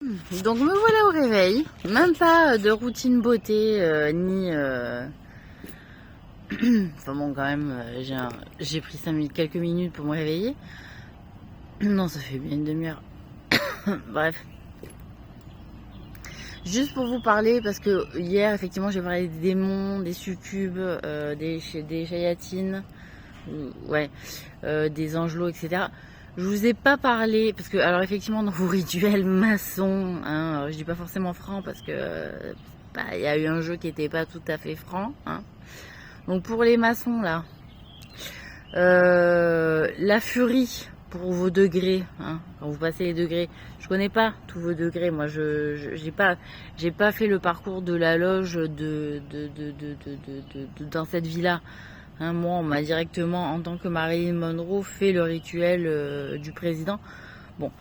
Donc me voilà au réveil, même pas de routine beauté, ni... Enfin bon quand même, j'ai pris quelques minutes pour me réveiller. Non, ça fait bien une demi-heure. Bref. Juste pour vous parler, parce que hier effectivement j'ai parlé des démons, des succubes, des chayatines, ouais, des angelots, etc. Je vous ai pas parlé, parce que, alors effectivement, dans vos rituels maçons, hein, je dis pas forcément franc, parce que il y a eu un jeu qui était pas tout à fait franc. Hein. Donc pour les maçons, là, la furie pour vos degrés, hein, quand vous passez les degrés, je connais pas tous vos degrés, moi j'ai pas fait le parcours de la loge dans cette vie-là. Hein, moi, on m'a directement, en tant que Marilyn Monroe, fait le rituel du président. Bon,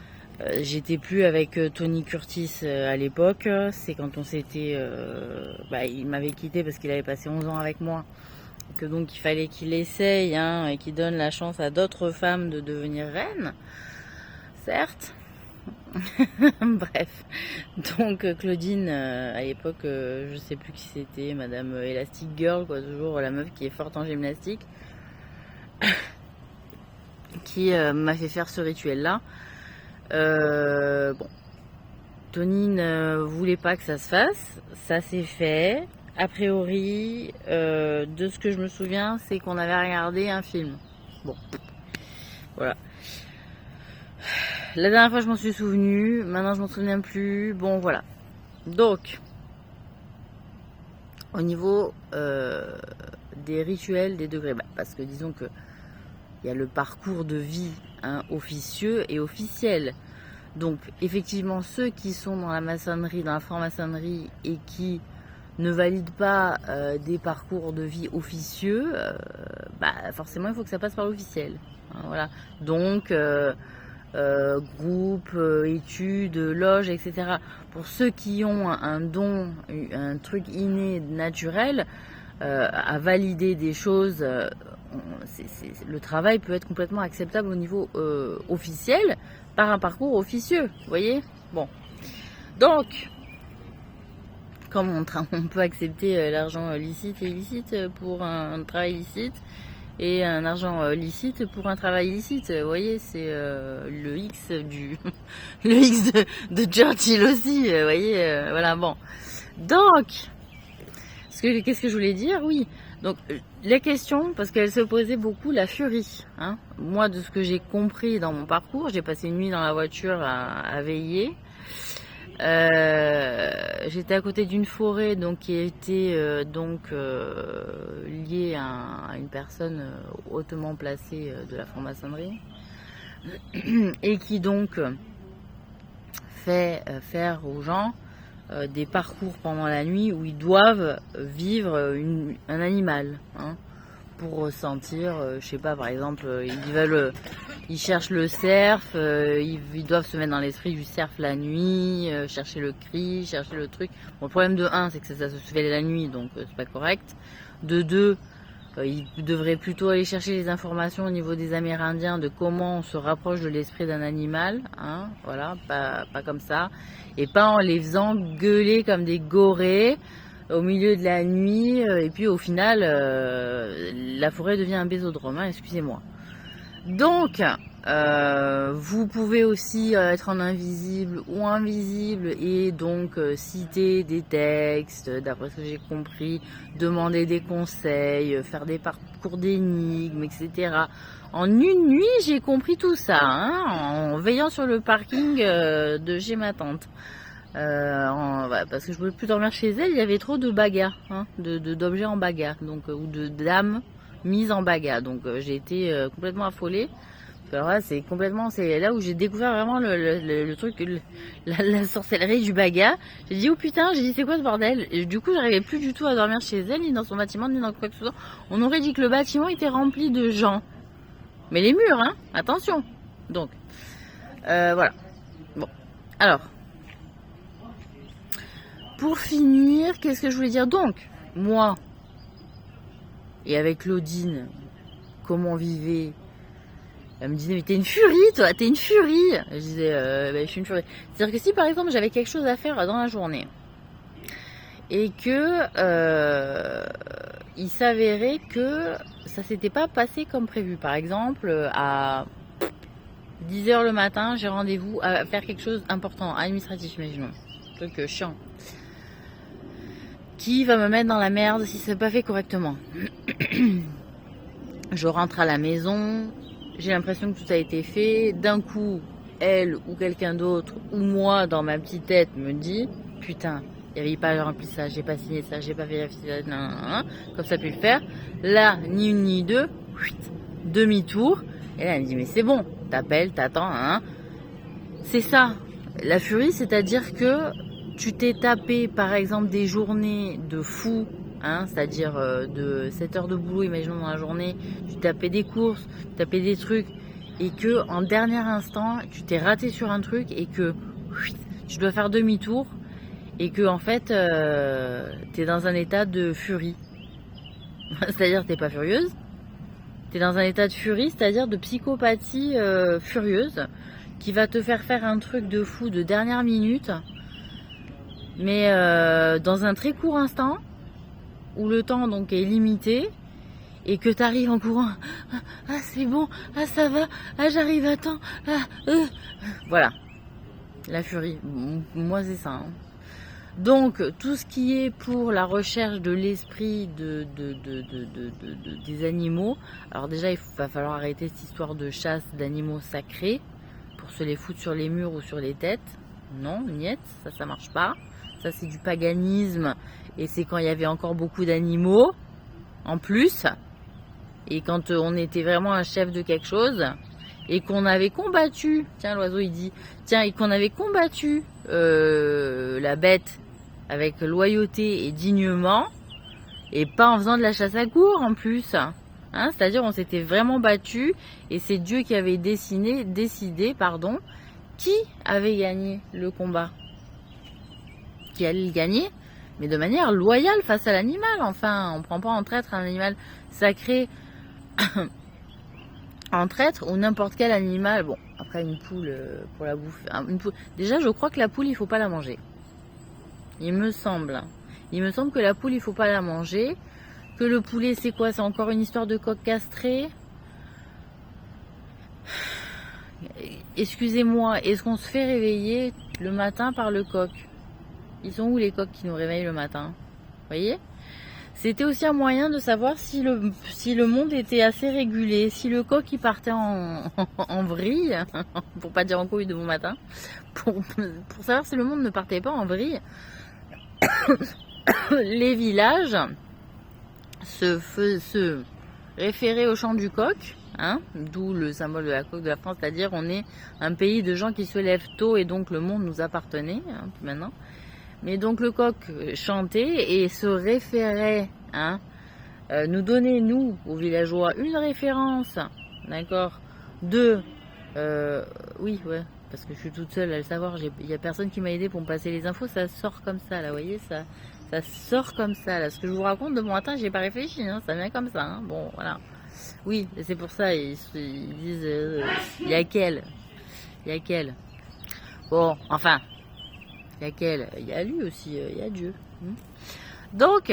j'étais plus avec Tony Curtis à l'époque. C'est quand on s'était... il m'avait quitté parce qu'il avait passé 11 ans avec moi. Que donc, il fallait qu'il essaye hein, et qu'il donne la chance à d'autres femmes de devenir reines. Certes. Bref, donc Claudine, à l'époque, je sais plus qui c'était, Madame Elastic Girl, quoi, toujours la meuf qui est forte en gymnastique, qui m'a fait faire ce rituel-là. Bon, Tony ne voulait pas que ça se fasse, ça s'est fait. A priori, de ce que je me souviens, c'est qu'on avait regardé un film. Bon, voilà. La dernière fois, je m'en suis souvenu. Maintenant, je m'en souviens plus. Bon, voilà. Donc, au niveau des rituels, des degrés, parce que disons que il y a le parcours de vie hein, officieux et officiel. Donc, effectivement, ceux qui sont dans la maçonnerie, dans la franc-maçonnerie et qui ne valident pas des parcours de vie officieux, forcément, il faut que ça passe par l'officiel. Hein, voilà. Donc, groupe, études, loges, etc. Pour ceux qui ont un don, un truc inné, naturel, à valider des choses, le travail peut être complètement acceptable au niveau officiel par un parcours officieux. Vous voyez ? Bon. Donc, comme on peut accepter l'argent licite et illicite pour un travail licite, et un argent licite pour un travail illicite. Vous voyez, c'est le X le X de Churchill aussi. Vous voyez, voilà, bon. Donc, qu'est-ce que je voulais dire? Oui. Donc, la question, parce qu'elle se posait beaucoup, la furie. Hein. Moi, de ce que j'ai compris dans mon parcours, j'ai passé une nuit dans la voiture à veiller. J'étais à côté d'une forêt donc qui était liée à une personne hautement placée de la franc-maçonnerie et qui donc fait faire aux gens des parcours pendant la nuit où ils doivent vivre un animal hein, pour ressentir, je sais pas, par exemple, ils cherchent le cerf, ils doivent se mettre dans l'esprit du cerf la nuit, chercher le cri, chercher le truc. Bon, le problème de 1, c'est que ça se fait la nuit, donc c'est pas correct. De 2, ils devraient plutôt aller chercher les informations au niveau des Amérindiens de comment on se rapproche de l'esprit d'un animal, hein, voilà, pas comme ça, et pas en les faisant gueuler comme des gorées au milieu de la nuit, et puis au final, la forêt devient un bésodrome, hein, excusez-moi. Donc, vous pouvez aussi être en invisible ou invisible et donc citer des textes, d'après ce que j'ai compris, demander des conseils, faire des parcours d'énigmes, etc. En une nuit, j'ai compris tout ça, hein, en veillant sur le parking de chez ma tante. Parce que je ne pouvais plus dormir chez elle, il y avait trop de bagas, hein, d'objets en bagas, donc, ou de dames mises en bagas. Donc j'ai été complètement affolée. Alors là, c'est là où j'ai découvert vraiment le truc, la sorcellerie du baga. J'ai dit, oh putain, j'ai dit, c'est quoi ce bordel? Et du coup, j'arrivais plus du tout à dormir chez elle, ni dans son bâtiment, ni dans quoi que ce soit. On aurait dit que le bâtiment était rempli de gens. Mais les murs, hein, attention. Donc, voilà. Bon, alors. Pour finir, qu'est-ce que je voulais dire? Donc, moi, et avec Claudine, comment on vivait Elle me disait, mais t'es une furie, toi, t'es une furie. Je disais, je suis une furie. C'est-à-dire que si, par exemple, j'avais quelque chose à faire dans la journée, et que il s'avérait que ça s'était pas passé comme prévu. Par exemple, à 10h le matin, j'ai rendez-vous à faire quelque chose d'important, administratif, imaginons. Un truc chiant. Qui va me mettre dans la merde si c'est pas fait correctement. Je rentre à la maison, j'ai l'impression que tout a été fait. D'un coup, elle ou quelqu'un d'autre, ou moi dans ma petite tête, me dit putain, il n'y avait pas rempli ça, j'ai pas signé ça, j'ai pas vérifié ça, comme ça a pu le faire. Là, ni une ni deux, demi-tour. Et là, elle me dit mais c'est bon, t'appelles, t'attends. C'est ça, la furie, c'est-à-dire que tu t'es tapé par exemple des journées de fou. C'est-à-dire de 7 heures de boulot, imaginons dans la journée, tu tapais des courses, tu tapais des trucs, et que en dernier instant, tu t'es raté sur un truc et que tu dois faire demi-tour, et que en fait, tu es dans un état de furie. C'est-à-dire que tu n'es pas furieuse, tu es dans un état de furie, c'est-à-dire de psychopathie furieuse, qui va te faire un truc de fou de dernière minute, mais dans un très court instant, où le temps donc est limité et que tu arrives en courant, c'est bon, ça va, j'arrive à temps, voilà, la furie, moi c'est ça. Donc tout ce qui est pour la recherche de l'esprit des animaux, alors déjà il va falloir arrêter cette histoire de chasse d'animaux sacrés pour se les foutre sur les murs ou sur les têtes. Non, niet, ça marche pas. Ça c'est du paganisme, et c'est quand il y avait encore beaucoup d'animaux en plus, et quand on était vraiment un chef de quelque chose, et qu'on avait combattu, tiens l'oiseau il dit, et qu'on avait combattu la bête avec loyauté et dignement, et pas en faisant de la chasse à courre en plus, c'est-à-dire on s'était vraiment battu, et c'est Dieu qui avait décidé, qui avait gagné le combat, qui allait le gagner, mais de manière loyale face à l'animal. Enfin, on prend pas en traître un animal sacré en traître, ou n'importe quel animal. Bon, après une poule pour la bouffe. Déjà, je crois que la poule, il faut pas la manger. Il me semble que la poule, il faut pas la manger. Que le poulet, c'est quoi? C'est encore une histoire de coq castré. Excusez-moi, est-ce qu'on se fait réveiller le matin par le coq? Ils sont où les coqs qui nous réveillent le matin? Vous voyez? C'était aussi un moyen de savoir si le monde était assez régulé, si le coq il partait en vrille, pour pas dire en couille de bon matin, pour savoir si le monde ne partait pas en vrille. Les villages se référaient au chant du coq, d'où le symbole de la coque de la France, c'est-à-dire on est un pays de gens qui se lèvent tôt, et donc le monde nous appartenait, maintenant. Mais donc le coq chantait et se référait, nous donnait, nous, aux villageois, une référence, d'accord, oui, ouais, parce que je suis toute seule à le savoir, il n'y a personne qui m'a aidé pour me passer les infos, ça sort comme ça, là, vous voyez, ça sort comme ça, là, ce que je vous raconte de bon matin, j'ai pas réfléchi, ça vient comme ça, bon, voilà. Oui, c'est pour ça, ils disent, il y a quel, bon, enfin, il y a lui aussi, il y a Dieu. Donc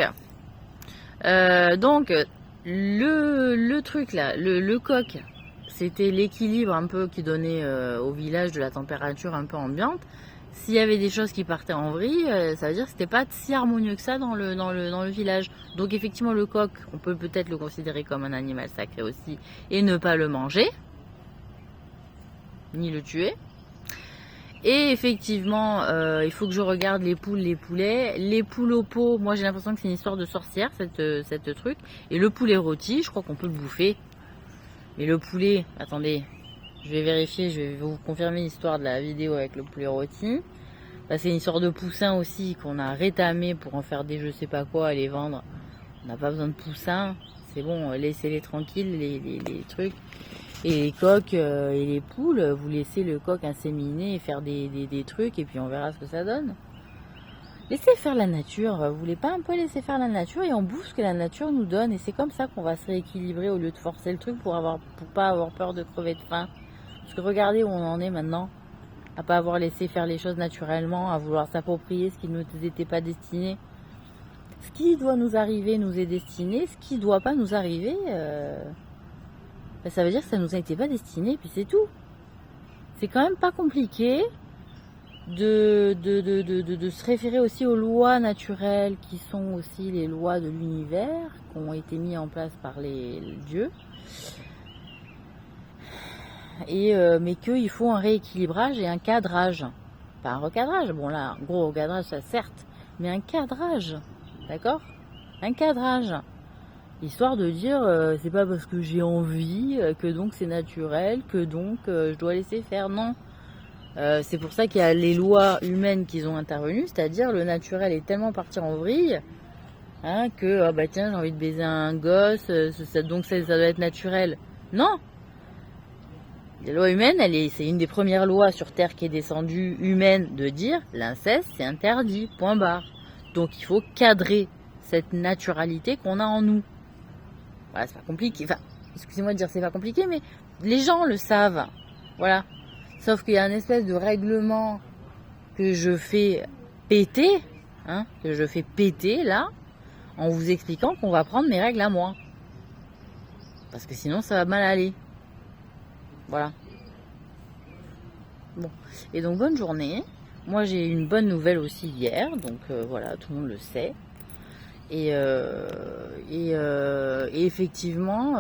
le truc là, le coq, c'était l'équilibre un peu qui donnait au village de la température un peu ambiante. S'il y avait des choses qui partaient en vrille, ça veut dire que c'était pas si harmonieux que ça dans le village. Donc effectivement le coq, on peut peut-être le considérer comme un animal sacré aussi, et ne pas le manger, ni le tuer. Et effectivement, il faut que je regarde les poules, les poulets. Les poules au pot, moi j'ai l'impression que c'est une histoire de sorcière, cette truc. Et le poulet rôti, je crois qu'on peut le bouffer. Mais le poulet, attendez, je vais vérifier, je vais vous confirmer l'histoire de la vidéo avec le poulet rôti. Bah, c'est une histoire de poussins aussi qu'on a rétamé pour en faire des je sais pas quoi, les vendre. On n'a pas besoin de poussins, c'est bon, laissez-les tranquilles, les trucs. Et les coqs et les poules, vous laissez le coq inséminer et faire des trucs, et puis on verra ce que ça donne. Laissez faire la nature. Vous voulez pas un peu laisser faire la nature et on bouffe ce que la nature nous donne. Et c'est comme ça qu'on va se rééquilibrer au lieu de forcer le truc pour pas avoir peur de crever de faim. Parce que regardez où on en est maintenant. À pas avoir laissé faire les choses naturellement, à vouloir s'approprier ce qui ne nous était pas destiné. Ce qui doit nous arriver nous est destiné. Ce qui ne doit pas nous arriver, ça veut dire que ça nous a été pas destiné. Puis c'est tout. C'est quand même pas compliqué. De se référer aussi aux lois naturelles qui sont aussi les lois de l'univers qui ont été mis en place par les dieux mais qu'il faut un rééquilibrage et un cadrage, pas un recadrage, bon là un gros recadrage ça certes, mais un cadrage, d'accord, un cadrage, histoire de dire c'est pas parce que j'ai envie que donc c'est naturel, que donc je dois laisser faire, non. C'est pour ça qu'il y a les lois humaines qui ont intervenu, c'est-à-dire le naturel est tellement parti en vrille que bah tiens j'ai envie de baiser un gosse, donc ça doit être naturel. Non. Les lois humaines, c'est une des premières lois sur Terre qui est descendue humaine de dire l'inceste c'est interdit, point barre. Donc il faut cadrer cette naturalité qu'on a en nous. Voilà, c'est pas compliqué. Enfin, excusez-moi de dire c'est pas compliqué, mais les gens le savent. Voilà. Sauf qu'il y a un espèce de règlement que je fais péter, là, en vous expliquant qu'on va prendre mes règles à moi. Parce que sinon, ça va mal aller. Voilà. Bon. Et donc, bonne journée. Moi, j'ai eu une bonne nouvelle aussi hier. Donc, voilà, tout le monde le sait. Et effectivement...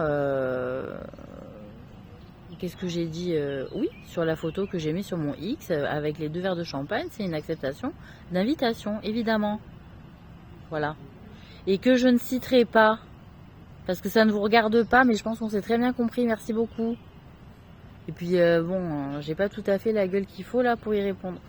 qu'est-ce que j'ai dit oui, sur la photo que j'ai mis sur mon X avec les 2 verres de champagne, c'est une acceptation d'invitation, évidemment. Voilà. Et que je ne citerai pas, parce que ça ne vous regarde pas, mais je pense qu'on s'est très bien compris, merci beaucoup. Et puis, bon, j'ai pas tout à fait la gueule qu'il faut là pour y répondre.